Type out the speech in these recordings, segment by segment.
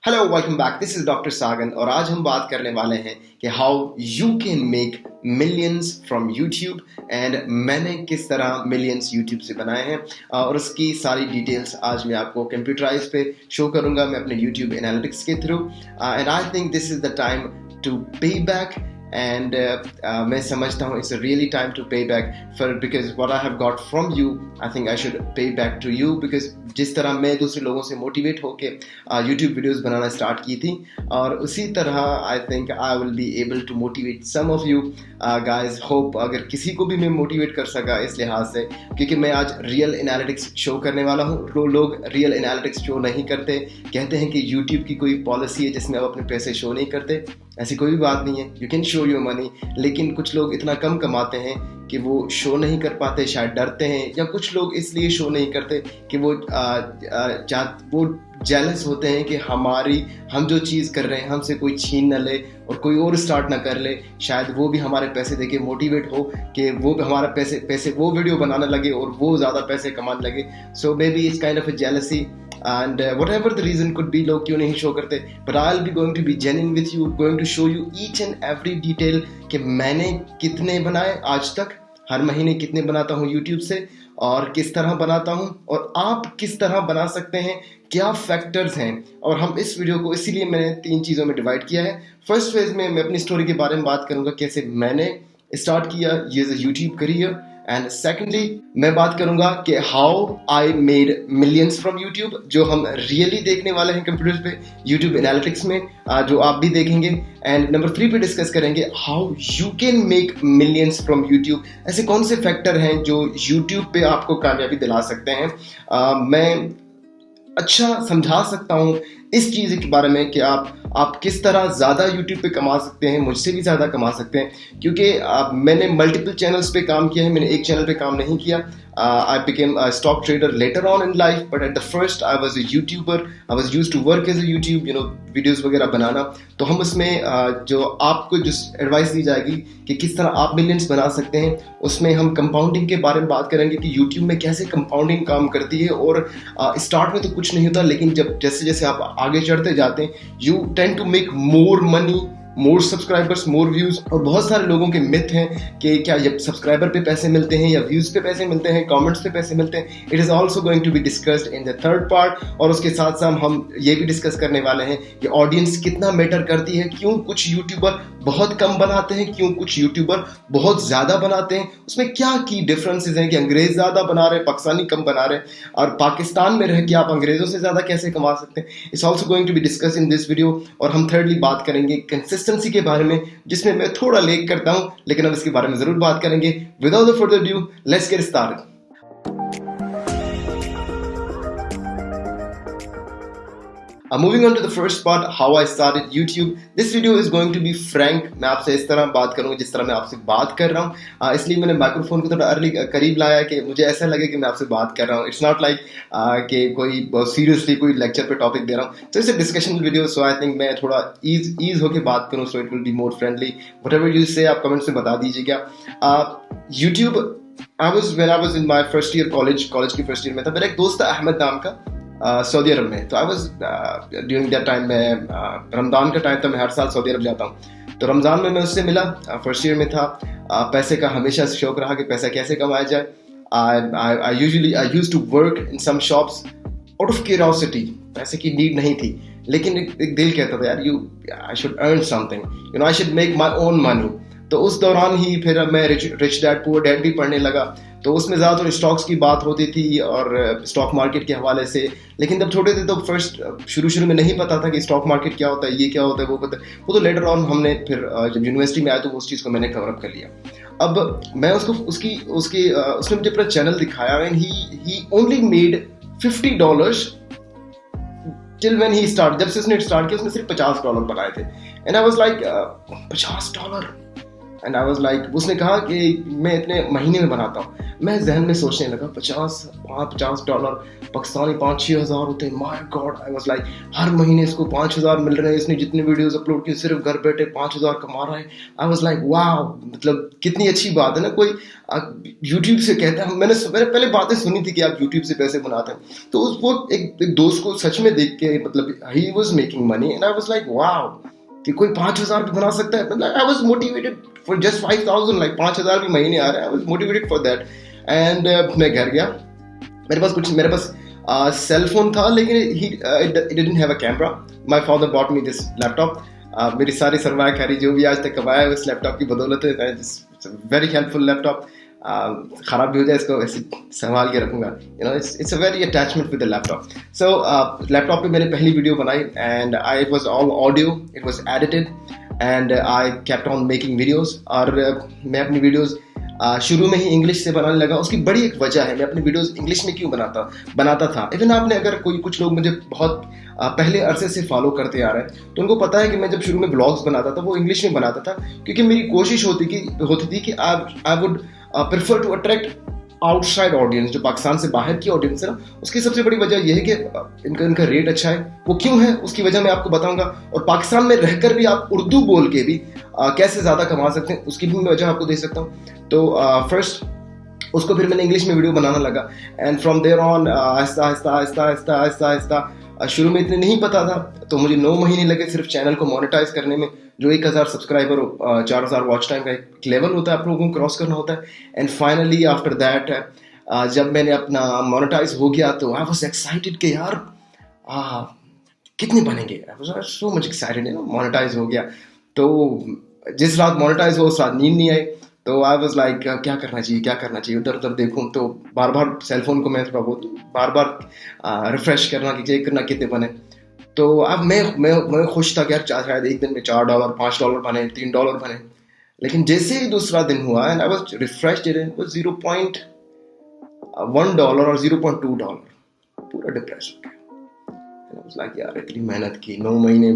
Hello welcome back, this is doctor Sagan और आज हम बात करने वाले हैं कि how you can make millions from YouTube and मैंने किस तरह मिलियंस यूट्यूब से बनाए हैं और उसकी सारी डिटेल्स आज मैं आपको कंप्यूटराइज पे शो करूंगा मैं अपने यूट्यूब एनालिटिक्स के through and I think this is the time to pay back and मैं समझता हूँ it's a really time to pay back for because what I have got from you I think I should pay back to you because जिस तरह मैं दूसरे लोगों से motivate होके YouTube वीडियोस बनाना स्टार्ट की थी और उसी तरह I think I will be able to motivate some of you guys hope अगर किसी को भी मैं मोटिवेट कर सका इस लिहाज से क्योंकि मैं आज रियल एनालिटिक्स शो करने वाला हूँ। लोग रियल एनालिटिक्स शो नहीं करते, कहते हैं कि YouTube की कोई पॉलिसी है जिसमें आप अपने पैसे शो नहीं करते। ऐसी कोई भी बात नहीं है, you can show your money, लेकिन कुछ लोग इतना कम कमाते हैं कि वो शो नहीं कर पाते, शायद डरते हैं या कुछ लोग इसलिए शो नहीं करते कि वो जेलस होते हैं कि हम जो चीज़ कर रहे हैं हमसे कोई छीन न ले और कोई और स्टार्ट ना कर ले, शायद वो भी हमारे पैसे देके मोटिवेट हो कि वो भी हमारा पैसे वो वीडियो बनाने लगे और वो ज़्यादा पैसे कमाने लगे। So maybe it's kind of a jealousy and whatever the reason could be लोग क्यों नहीं शो करते, but I'll be going to be genuine with you, going to show you each and every detail कि मैंने कितने बनाए आज तक, हर महीने कितने बनाता हूँ YouTube से और किस तरह बनाता हूँ और आप किस तरह बना सकते हैं, क्या फैक्टर्स हैं। और हम इस वीडियो को इसीलिए मैंने 3 चीज़ों में डिवाइड किया है। फर्स्ट फेज में मैं अपनी स्टोरी के बारे में बात करूँगा, कैसे मैंने स्टार्ट किया ये यूट्यूब करियर, एंड सेकेंडली मैं बात करूंगा कि how I made millions from YouTube, जो हम रियली देखने वाले हैं कंप्यूटर पे यूट्यूब एनालिटिक्स में, जो आप भी देखेंगे। एंड नंबर 3 पे डिस्कस करेंगे how you can make millions from YouTube, ऐसे कौन से फैक्टर हैं जो यूट्यूब पे आपको कामयाबी दिला सकते हैं। मैं अच्छा समझा सकता हूँ इस चीज़ के बारे में कि आप किस तरह ज़्यादा YouTube पे कमा सकते हैं, मुझसे भी ज़्यादा कमा सकते हैं, क्योंकि मैंने मल्टीपल चैनल्स पे काम किया है, मैंने एक चैनल पे काम नहीं किया। I became a stock trader later on in life, but at the first I was a YouTuber. I was used to work as a YouTube, videos वगैरह बनाना। तो हम उसमें जो आपको जो एडवाइस दी जाएगी कि किस तरह आप मिलियंस बना सकते हैं, उसमें हम कंपाउंडिंग के बारे में बात करेंगे कि YouTube में कैसे कंपाउंडिंग काम करती है। और स्टार्ट में तो कुछ नहीं होता, लेकिन जैसे जैसे आप आगे चढ़ते जाते हैं you tend to make more money, more subscribers, more views. और बहुत सारे लोगों के मिथ हैं कि क्या जब सब्सक्राइबर पे पैसे मिलते हैं या व्यूज पे पैसे मिलते हैं, कमेंट्स पे पैसे मिलते हैं। It is also going to be discussed in the third part. और उसके साथ साथ हम ये भी डिस्कस करने वाले हैं कि ऑडियंस कितना मैटर करती है, क्यों कुछ यूट्यूबर बहुत कम बनाते हैं, क्यों कुछ यूट्यूबर बहुत ज्यादा बनाते हैं, उसमें क्या की डिफरेंसेस हैं कि अंग्रेज ज्यादा बना रहे, पाकिस्तानी कम बना रहे, और पाकिस्तान में रह के आप अंग्रेजों से ज्यादा कैसे कमा सकते हैं। It's also going to be discuss in this video. और हम थर्डली बात करेंगे कंसिस्टेंसी के बारे में, जिसमें मैं थोड़ा लेट करता हूं, लेकिन हम इसके बारे में जरूर बात करेंगे। Without further due let's get started. Moving on to the first part, how I started YouTube. This video is going to be frank. मैं आपसे इस तरह बात करूंगा जिस तरह मैं आपसे बात कर रहा हूँ, इसलिए मैंने माइक्रोफोन को थोड़ा अर्ली करीब लाया कि मुझे ऐसा लगे कि मैं आपसे बात कर रहा हूँ। इट्स नॉट लाइक कि कोई बहुत सीरियसली कोई लेक्चर पे टॉपिक दे रहा हूँ। तो it's a discussion video, so I think मैं थोड़ा ईज होके बात करूँ, so it will be more friendly. Whatever you से आप कमेंट्स में बता दीजिएगा। YouTube, when I was in my first year college की फर्स्ट ईयर में था। मेरा एक दोस्त था अहमद नाम का, सऊदी अरब में। तो I was during that time में रमज़ान का टाइम था, मैं हर साल सऊदी अरब जाता हूँ। तो रमज़ान में मैं उससे मिला, फर्स्ट ईयर में था। पैसे का हमेशा शौक रहा कि पैसा कैसे कमाया जाए। I used to work in some shops out of curiosity, पैसे की नीड नहीं थी, लेकिन एक दिल कहता था यार I should earn something, I should make my own money. तो उस दौरान ही फिर मैं रिच डैड पुअर डैड भी पढ़ने लगा। तो उसमें ज़्यादातर स्टॉक्स की बात होती थी और स्टॉक मार्केट के हवाले से। लेकिन जब छोटे थे तो फर्स्ट शुरू में नहीं पता था कि स्टॉक मार्केट क्या होता है, ये क्या होता है, वो पता है। वो तो लेटर ऑन हमने फिर जब यूनिवर्सिटी में आया तो उस चीज़ को मैंने कवर अप कर लिया। अब मैं उसने मुझे अपना चैनल दिखाया and he only made $50 till when he start. जब से उसने स्टार्ट किया उसने सिर्फ $50 बनाए थे। And I was like $50। And I was like, उसने कहा कि मैं इतने महीने में बनाता हूँ। मैं जहन में सोचने लगा $50 पाकिस्तानी 5-6 हज़ार होते हैं। My god, I was like हर महीने इसको 5,000 मिल रहे हैं, इसने जितने वीडियोस अपलोड किए सिर्फ घर बैठे 5,000 कमा रहा है। आई वाज लाइक वाओ, मतलब कितनी अच्छी बात है ना। कोई यूट्यूब से कहता है, मैंने पहले बातें सुनी थी कि आप यूट्यूब से पैसे बनाते हैं, तो वो एक दोस्त को सच में देख के, मतलब he was making money and I was like wow कि कोई 5,000 भी बना सकता है। मतलब I was motivated for just 5,000, like 5,000 भी महीने आ रहे हैं। I was motivated for that and मैं घर गया, मेरे पास सेल फोन था, लेकिन it didn't have a camera. My father bought me this laptop. मेरी सारी सरमाया खैरी जो भी आज तक कमाया है उस लैपटॉप की बदौलत है। Very helpful laptop. ख़राब भी हो जाए इसको ऐसे संभाल के रखूँगा। It's a very attachment with the laptop. So laptop पे मैंने पहली वीडियो बनाई and it was all audio, it was edited and I kept on making videos. और मैं अपनी वीडियोज़ शुरू में ही इंग्लिश से बनाने लगा। उसकी बड़ी एक वजह है, मैं अपनी वीडियोस इंग्लिश में क्यों बनाता था। इवन आपने अगर कुछ लोग मुझे बहुत पहले अरसे से फॉलो करते आ रहे हैं तो उनको पता है कि मैं जब शुरू में ब्लॉग्स बनाता था वो इंग्लिश में बनाता था, क्योंकि मेरी कोशिश होती थी कि I would prefer to attract outside audience, जो पाकिस्तान से बाहर की ऑडियंस है ना। उसकी सबसे बड़ी वजह यह है कि इनका रेट अच्छा है। वो क्यों है उसकी वजह मैं आपको बताऊंगा, और पाकिस्तान में रहकर भी आप उर्दू बोल के भी कैसे ज़्यादा कमा सकते हैं उसकी भी मैं वजह आपको दे सकता हूँ। तो फर्स्ट उसको फिर मैंने इंग्लिश में वीडियो बनाना लगा एंड फ्रॉम देयर ऑन आहिस्ता शुरू में इतने नहीं पता था, तो मुझे 9 महीने लगे सिर्फ चैनल को मोनेटाइज करने में। जो 1,000 सब्सक्राइबर 4,000 वॉच टाइम का एक लेवल होता है आप लोगों को क्रॉस करना होता है। एंड फाइनली आफ्टर दैट जब मैंने अपना मोनेटाइज हो गया तो आई वाज एक्साइटेड कि यार कितने बनेंगे। I was so much excited, monetize हो गया। तो जिस रात मोनेटाइज हो उस रात नींद नहीं आई, तो आई वाज लाइक क्या करना चाहिए, उधर उधर देखूं। तो बार बार सेलफोन को मैं बार बार रिफ्रेश करना कि चेक करना कितने बने। तो अब मैं खुश था कि यार शायद एक दिन में $4, $5 बने, $3 बने। लेकिन जैसे ही दूसरा दिन हुआ and I was refreshed, it was $0.1 और $0.2, पूरा डिप्रेस हो गया। I was like, यार इतनी मेहनत की, 9 महीने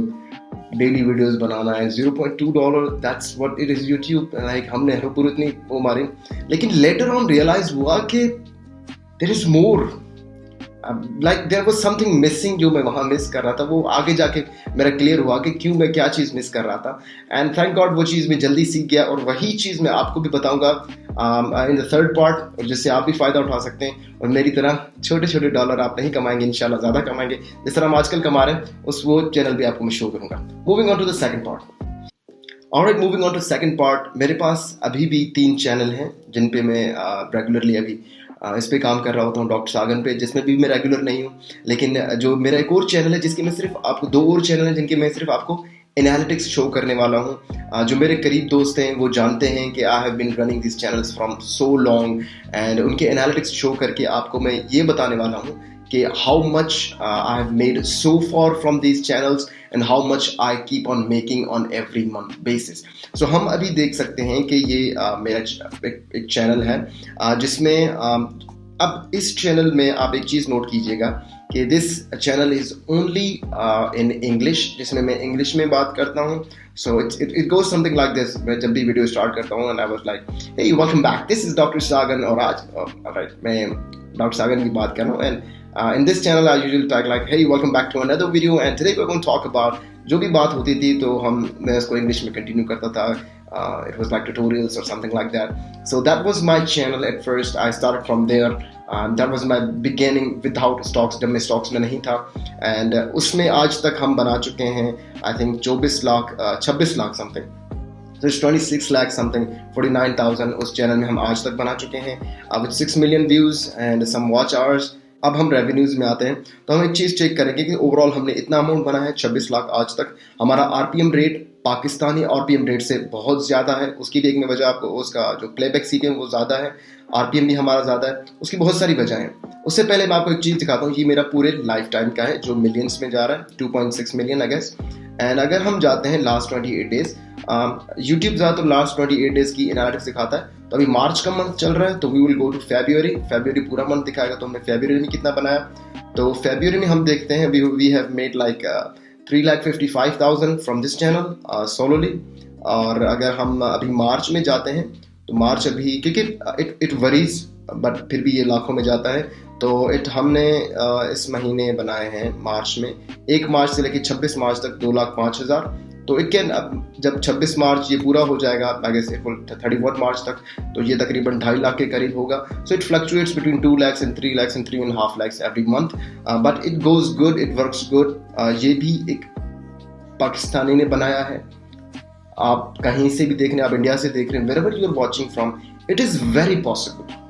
डेली वीडियोस बनाना है, $0.2, that's what it is YouTube. Like हमने पूरी इतनी वो मारी, लेकिन लेटर ऑन रियलाइज हुआ कि there is more, like there was something missing जो मैं वहाँ मिस कर रहा था। वो आगे जाके मेरा क्लियर हुआ कि क्यों मैं क्या चीज़ मिस कर रहा था। एंड थैंक गॉड वो चीज़ मैं जल्दी सीख गया, और वही चीज़ मैं आपको भी बताऊंगा इन द थर्ड पार्ट, और जिससे आप भी फ़ायदा उठा सकते हैं और मेरी तरह छोटे छोटे डॉलर आप नहीं कमाएंगे, इंशाल्लाह ज़्यादा कमाएंगे जिस तरह हम आजकल कमा रहे हैं। वो चैनल भी आपको मैं शो करूँगा। Moving on to the second part. Alright, moving on to second part. मेरे पास अभी भी 3 चैनल हैं जिन पे मैं रेगुलरली अभी इस पे काम कर रहा होता हूँ, डॉक्टर सागन पे, जिसमें भी मैं रेगुलर नहीं हूँ। लेकिन जो मेरा एक और चैनल है जिसके मैं सिर्फ आपको 2 और चैनल हैं जिनके मैं सिर्फ आपको एनालिटिक्स शो करने वाला हूँ। जो मेरे करीब दोस्त हैं वो जानते हैं कि I have been running this channels from so long, and उनके एनालिटिक्स शो करके आपको मैं ये बताने वाला हूँ कि how much I have made so far from these channels and how much I keep on making on every month basis. So हम अभी देख सकते हैं कि ये मेरा एक चैनल है जिसमें अब इस चैनल में आप एक चीज़ नोट कीजिएगा कि this channel is only in English, जिसमें मैं इंग्लिश में बात करता हूँ। So it goes something like this. मैं जब भी वीडियो स्टार्ट करता हूँ and I was like hey welcome back, this is doctor Sagan, और आज राइट मैं डॉक्टर सागन की बात कर रहा हूँ। And in this channel I usually tag like hey welcome back to another video, and today we're going to talk about जो भी बात होती थी तो मैं उसको इंग्लिश में कंटिन्यू करता था। It was like tutorials or something like that. So that was my channel at first. I started from there. That was my beginning without stocks, जब मैं stocks में नहीं था, and उसमें आज तक हम बना चुके हैं I think 26 lakh something. So it's 26 lakh something, 49,000 उस चैनल में हम आज तक बना चुके हैं with 6 million views and some watch hours. अब हम रेवेन्यूज़ में आते हैं तो हम एक चीज़ चेक करेंगे कि ओवरऑल हमने इतना अमाउंट बना है 26 लाख आज तक। हमारा RPM rate Pakistani RPM rate से बहुत ज़्यादा है। उसकी भी एक वजह आपको, उसका जो प्लेबैक सीपीएम वो ज़्यादा है, आरपीएम भी हमारा ज़्यादा है। उसकी बहुत सारी वजह हैं। उससे पहले मैं आपको एक चीज़ दिखाता हूँ। ये मेरा पूरे लाइफ टाइम का है जो मिलियंस में जा रहा है, 2.6 मिलियन आई गेस। एंड अगर हम जाते हैं लास्ट 28 डेज, यूट्यूब ज़्यादातर लास्ट 28 डेज की एनालिटिक्स दिखाता है। तो अभी मार्च का मंथ चल रहा है तो we will go to February पूरा मंथ दिखाएगा। तो हमने फेब्रुअरी में कितना बनाया, तो फेब्रुअरी में हम देखते हैं we have made like 3,55,000 from this channel solely. और अगर हम अभी मार्च में जाते हैं तो मार्च अभी, क्योंकि इट वरीज बट फिर भी ये लाखों में जाता है। तो हमने इस महीने बनाए हैं मार्च में, 1 मार्च से लेकर 26 मार्च तक 2,05,000। तो इट कैन, अब जब 26 मार्च ये पूरा हो जाएगा, आगे से 31 मार्च तक, तो ये तकरीबन 2.5 लाख के करीब होगा। So it fluctuates between 2 lakhs and 3 lakhs and 3.5 lakhs every month, but it goes good, it works good. ये भी एक पाकिस्तानी ने बनाया है। आप कहीं से भी देख रहे हैं, आप इंडिया से देख रहे हैं, wherever you are watching from, it is very possible.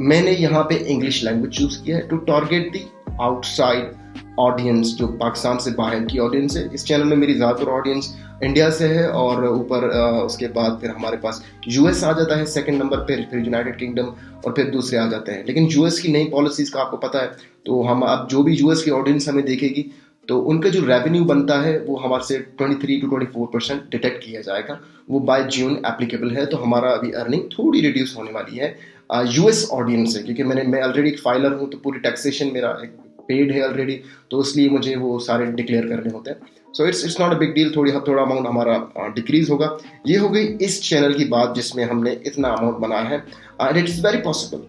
मैंने यहाँ पे इंग्लिश लैंग्वेज चूज किया है to target the outside audience, जो पाकिस्तान से बाहर की ऑडियंस है। इस चैनल में मेरी ज़्यादातर ऑडियंस इंडिया से है, और ऊपर उसके बाद फिर हमारे पास यूएस आ जाता है सेकंड नंबर पे, फिर यूनाइटेड किंगडम, और फिर दूसरे आ जाते हैं। लेकिन यूएस की नई पॉलिसीज़ का आपको पता है, तो हम अब जो भी यूएस की ऑडियंस हमें देखेगी, तो उनका जो रेवेन्यू बनता है वो हमारे से 23 to 24% डिटेक्ट किया जाएगा। वो बाय जून एप्लीकेबल है, तो हमारा अभी अर्निंग थोड़ी रिड्यूस होने वाली है यूएस ऑडियंस से, क्योंकि मैं ऑलरेडी एक फाइलर हूँ, तो पूरी टैक्सेशन मेरा एक पेड है ऑलरेडी, तो इसलिए मुझे वो सारे डिक्लेयर करने होते हैं। So it's not a big deal, थोड़ा अमाउंट हमारा डिक्रीज होगा। ये हो गई इस चैनल की बात जिसमें हमने इतना अमाउंट बनाया है, and it is very possible,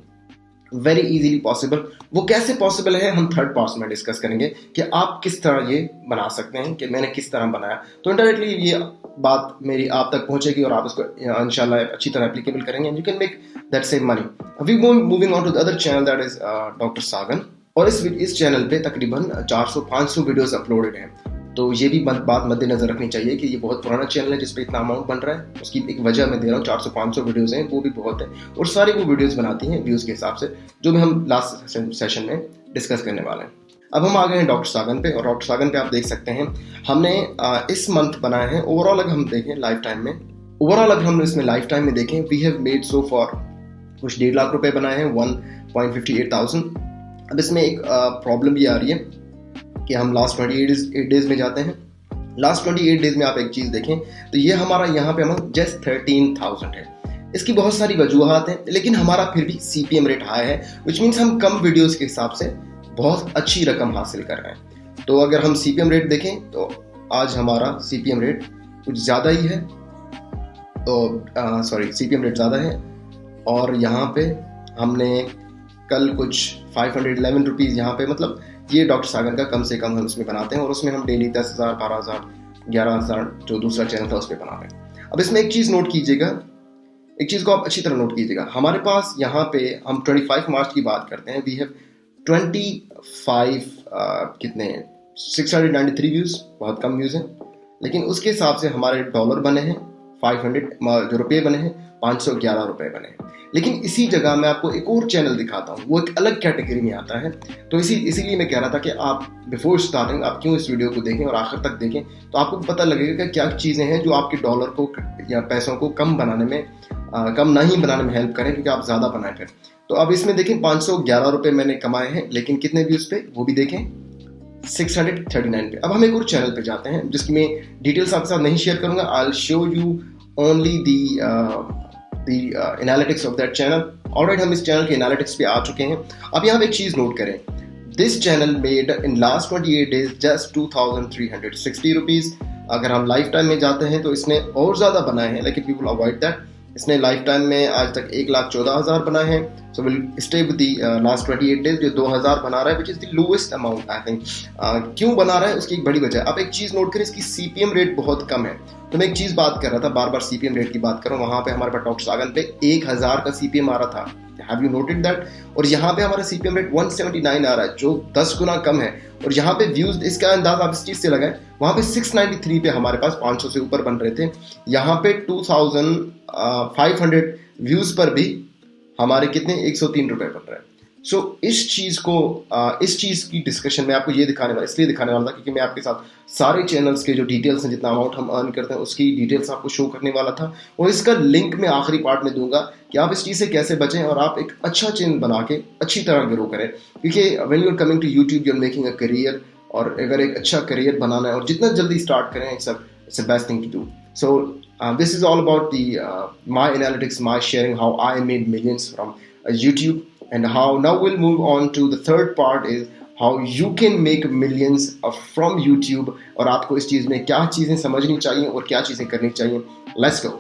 very easily possible. वो कैसे पॉसिबल है हम थर्ड पार्ट में डिस्कस करेंगे कि आप किस तरह ये बना सकते हैं, कि मैंने किस तरह बनाया। तो इनडायरेक्टली ये बात मेरी आप तक पहुंचेगी और आप इसको इंशाल्लाह अच्छी तरह एप्लीकेबल करेंगे, and you can make that same money. We moving on to the other channel, that is doctor Sagan. और इस चैनल पे तकरीबन 400-500 वीडियोस अपलोडेड हैं। तो ये भी बात मद्देनजर रखनी चाहिए कि ये बहुत पुराना चैनल है जिसपे इतना अमाउंट बन रहा है। उसकी एक वजह मैं दे रहा हूँ, 400-500 वीडियोस हैं, वो भी बहुत है, और सारी वो वीडियोस बनाती हैं व्यूज़ के हिसाब से, जो भी हम लास्ट सेशन में डिस्कस करने वाले हैं। अब हम आ गए हैं डॉक्टर सागन पे, और डॉक्टर सागन पे आप देख सकते हैं हमने इस मंथ बनाए हैं। ओवरऑल अगर हम देखें लाइफ टाइम में, इसमें लाइफ टाइम में देखें, we have made so far कुछ 1.5 लाख रुपए बनाए हैं, 1.58,000। अब इसमें एक प्रॉब्लम ये आ रही है कि हम लास्ट 28 डेज में जाते हैं। लास्ट 28 डेज में आप एक चीज़ देखें, तो ये हमारा यहाँ पे अमाउंट जस्ट 13,000 है। इसकी बहुत सारी वजूहात हैं, लेकिन हमारा फिर भी CPM रेट हाई है, विच मीन्स हम कम वीडियोस के हिसाब से बहुत अच्छी रकम हासिल कर रहे हैं। तो अगर हम CPM रेट देखें, तो आज हमारा CPM रेट कुछ ज़्यादा ही है, तो CPM रेट ज़्यादा है, और यहाँ पे हमने कल कुछ 511 रुपीज़ यहाँ पे, मतलब ये डॉक्टर सागन का कम से कम हम उसमें बनाते हैं, और उसमें हम डेली 10,000, 12,000, 11,000 जो दूसरा चैनल था उस पर बनाते हैं। अब इसमें एक चीज़ नोट कीजिएगा, एक चीज़ को आप अच्छी तरह नोट कीजिएगा। हमारे पास यहाँ पे हम 25 मार्च की बात करते हैं, वी हैव 25 कितने 693 व्यूज़, बहुत कम व्यूज़ हैं, लेकिन उसके हिसाब से हमारे डॉलर बने हैं 500, जो रुपये बने हैं 511 रुपये बने हैं। लेकिन इसी जगह मैं आपको एक और चैनल दिखाता हूँ, वो एक अलग कैटेगरी में आता है। तो इसीलिए मैं कह रहा था कि आप बिफोर स्टार्टिंग आप क्यों इस वीडियो को देखें और आखिर तक देखें, तो आपको पता लगेगा कि क्या चीज़ें हैं जो आपके डॉलर को या पैसों को कम नहीं बनाने में हेल्प करें, क्योंकि आप ज़्यादा बनाएं फिर। तो अब इसमें देखें 511 रुपये मैंने कमाए हैं, लेकिन कितने व्यूज़ पे वो भी देखें, 639 पे। अब हम एक और चैनल पे जाते हैं जिसकी मैं डिटेल्स आपके साथ नहीं शेयर करूंगा। I will show you only the analytics of that channel. Alright, हम इस चैनल के एनालिटिक्स पे आ चुके हैं। अब यहाँ पे एक चीज़ नोट करें, this channel made in last 28 days just 2,360 rupees. अगर हम लाइफ टाइम में जाते हैं तो इसने और ज़्यादा बनाए हैं, लेकिन पीपल अवॉइड दैट। इसने लाइफ टाइम में आज तक 1,14,000 बनाए हैं। So will stay with the last 28 days जो 2,000 बना रहा है, which is the lowest amount I think. क्यों बना रहा है उसकी एक बड़ी वजह है। अब एक चीज़ नोट करें, इसकी CPM रेट बहुत कम है। तो मैं एक चीज़ बात कर रहा था, बार बार CPM रेट की बात कर रहा हूँ। वहाँ पे हमारे पास डॉक्टर सागन पे 1,000 का CPM आ रहा था, हैव यू नोटेड दैट? और यहाँ पे हमारा CPM रेट 179 आ रहा है, जो 10 गुना कम है। और यहाँ पे व्यूज, इसका अंदाज आप इस चीज़ से लगाएं, वहाँ पे 693 पे हमारे पास 500 से ऊपर बन रहे थे। यहाँ पे 2,500 व्यूज पर भी हमारे कितने 103 रुपए बन रहे हैं। सो इस चीज़ की डिस्कशन में आपको इसलिए दिखाने वाला था क्योंकि मैं आपके साथ सारे चैनल्स के जो डिटेल्स हैं, जितना अमाउंट हम अर्न करते हैं उसकी डिटेल्स आपको शो करने वाला था। और इसका लिंक मैं आखिरी पार्ट में दूंगा कि आप इस चीज़ से कैसे बचें और आप एक अच्छा चैनल बना के अच्छी तरह ग्रो करें। क्योंकि when you are coming to YouTube, you are making a career, और अगर एक अच्छा करियर बनाना है और जितना जल्दी स्टार्ट करें, it's a best thing to do. So this is all about my analytics, my sharing how I made millions from YouTube, and how now we'll move on to the third part is how you can make millions from YouTube, और आपको इस चीज़ में क्या चीज़ें समझनी चाहिए और क्या चीज़ें करनी चाहिए। Let's go.